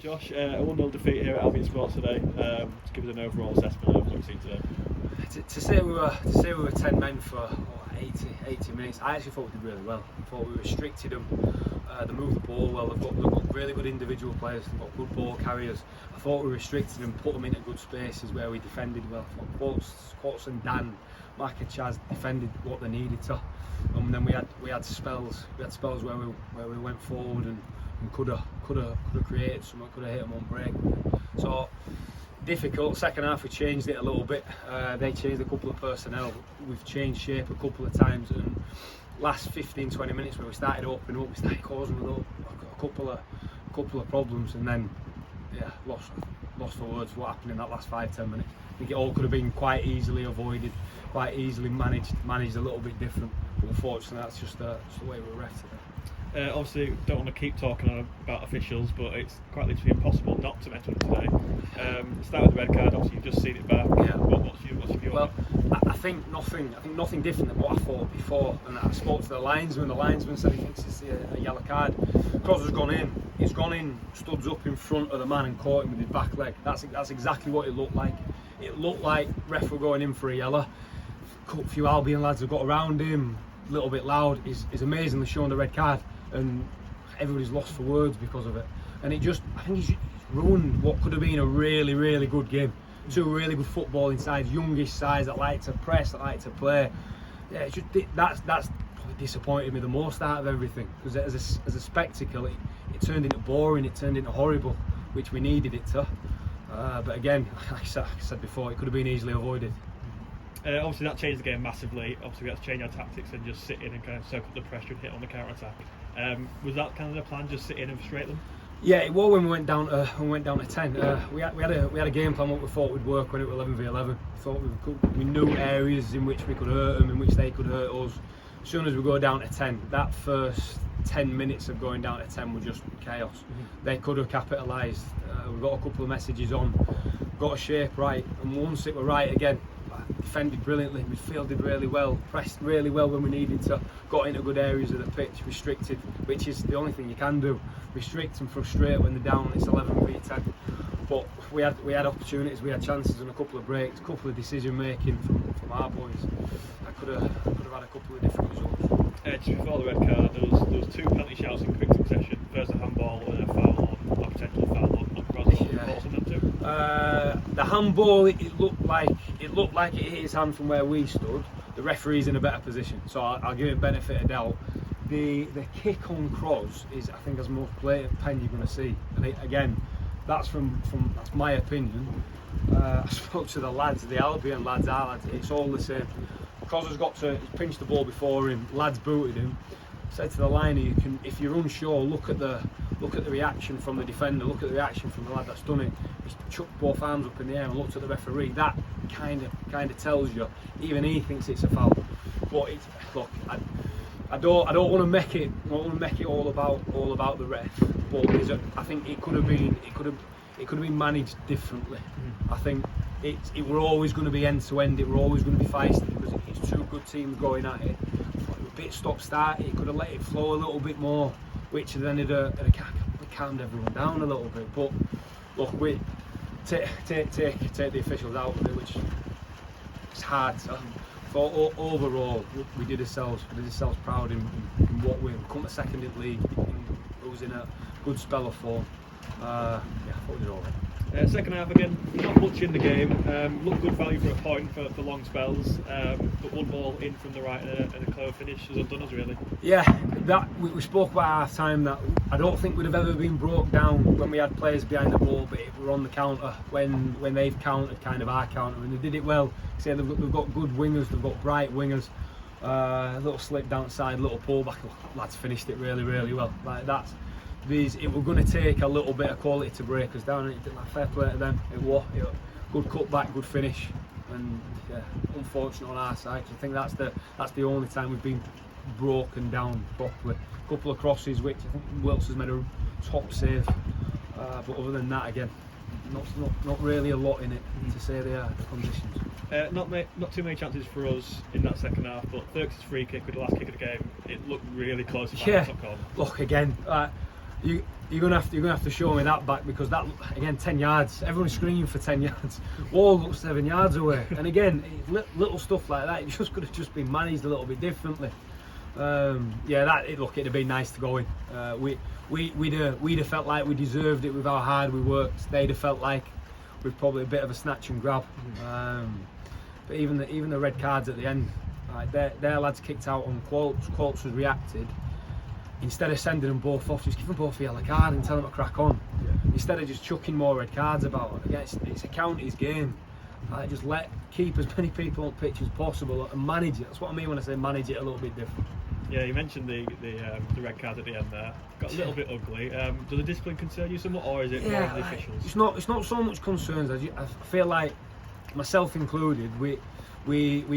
Josh, a 1-0 defeat here at Albion Sports today. Just give us an overall assessment of what you've seen today. To say we were 10 men for 80 minutes, I actually thought we did really well. I thought we restricted them. They moved the ball well. They've got really good individual players. They've got good ball carriers. I thought we restricted them, put them into good spaces where we defended well. I thought Quotes and Dan, Mac and Chaz defended what they needed to. And then we had spells. We had spells where we went forward and could have created something. Could have hit them on break. So difficult. Second half we changed it a little bit. They changed a couple of personnel. We've changed shape a couple of times, and last 15-20 minutes when we started opening up, we started causing a couple of problems, and then lost for words what happened in that last 5-10 minutes. I think it all could have been quite easily avoided, quite easily managed a little bit different. But unfortunately, that's just the way we're ref today. Obviously, don't want to keep talking on about officials, but it's quite literally impossible not to mention them today. Start with the red card. Obviously, you've just seen it back. Yeah. What's your view on it? I think nothing different than what I thought before. And I spoke to the linesman. The linesman said he thinks it's a yellow card. Cross has gone in. He's gone in, studs up in front of the man and caught him with his back leg. That's exactly what it looked like. It looked like ref were going in for a yellow. A few Albion lads have got around him. A little bit loud. He's amazingly shown the red card, and everybody's lost for words because of it. And I think he's ruined what could have been a really, really good game. Two really good footballing sides, youngish sides that like to press, that like to play. Yeah, that's probably disappointed me the most out of everything, because as a spectacle, it turned into boring, it turned into horrible, which we needed it to. But again, like I said before, it could have been easily avoided. Obviously that changed the game massively. Obviously we had to change our tactics and just sit in and kind of soak up the pressure and hit on the counter attack. Was that kind of the plan, just sit in and frustrate them? Yeah, it was when we went down to 10. We had a game plan what we thought would work when it was 11v11. Thought we knew areas in which we could hurt them, in which they could hurt us. As soon as we go down to 10, that first 10 minutes of going down to 10 were just chaos. They could have capitalised. We got a couple of messages on, got a shape right, and once it were right again, defended brilliantly, midfielded really well, pressed really well when we needed to, got into good areas of the pitch, restricted, which is the only thing you can do, restrict and frustrate when they're down. It's 11v10. But we had opportunities, we had chances and a couple of breaks, a couple of decision making from our boys. I could have had a couple of different results. Just before the red card, there was two penalty shouts in quick succession. First a handball and a foul on a potential foul on Croswell. Thoughts on them two? The handball, it looked like it hit his hand from where we stood. The referee's in a better position, so I'll give it benefit of doubt. The kick on Cross is, I think, as most blatant pen you're going to see. And again, that's that's my opinion. I spoke to the lads, the Albion lads, our lads. It's all the same. Cross has got to pinch the ball before him. Lads booted him. Said to the liner, if you're unsure, look at the reaction from the defender, look at the reaction from the lad that's done it. He's chucked both arms up in the air and looked at the referee. That kind of tells you. Even he thinks it's a foul. But look, I don't want to make it all about the ref. But I think it could have been managed differently. I think it were always going to be end to end. It were always going to be feisty because it's two good teams going at it. A bit stop-start. He could have let it flow a little bit more, which then it calmed everyone down a little bit. But look, we take the officials out of it, which it's hard to. But overall, we did ourselves proud in what we've come to second in league. It was in a good spell of form. I thought we did all right. Second half again, not much in the game. Looked good value for a point for long spells, but one ball in from the right and a clever finish has undone us really. Yeah, that we spoke about half time that I don't think we'd have ever been broke down when we had players behind the ball, but if we're on the counter when they've countered kind of our counter, and they did it well. Say they've got good wingers, they've got bright wingers. A little slip down side, little pullback. Lads finished it really, really well. Like that's. It was going to take a little bit of quality to break us down, and it did. Like, fair play to them. It was good cutback, good finish, and yeah, unfortunate on our side. I think that's the only time we've been broken down properly. A couple of crosses, which I think Wilts has made a top save, but other than that, again, not really a lot in it to say the conditions. Not too many chances for us in that second half, but Thirks' free kick with the last kick of the game, it looked really close to the top corner. Look again. You're gonna have to show me that back, because that, again, 10 yards. Everyone's screaming for 10 yards. Wall looks 7 yards away. And again, little stuff like that, it just could have just been managed a little bit differently. Look, it'd have been nice to go in. We'd have felt like we deserved it with how hard we worked. They'd have felt like we've probably a bit of a snatch and grab. But even the red cards at the end, like their lads kicked out on Quotes. Quotes was reacted. Instead of sending them both off, just give them both a yellow card and tell them to crack on. Yeah. Instead of just chucking more red cards about. Again, it's a counties game. Just keep as many people on pitch as possible and manage it. That's what I mean when I say manage it a little bit different. Yeah, you mentioned the red card at the end there. Got a little bit ugly. Does the discipline concern you somewhat, or is it more of the officials? It's not so much concerns. I feel like, myself included, we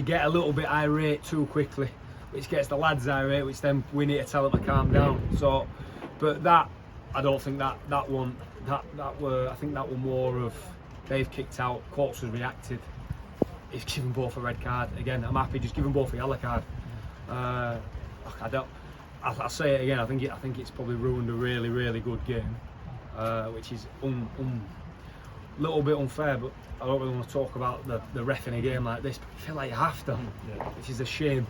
get a little bit irate too quickly, which gets the lads irate, which then we need to tell them to calm down. So, but that, I don't think that one, I think that were more of, they've kicked out, Quotes has reacted, he's given both a red card. Again, I'm happy, just give them both a yellow card. I'll say it again, I think it's probably ruined a really, really good game, which is little bit unfair, but I don't really want to talk about the ref in a game like this, but I feel like you have to, which is a shame.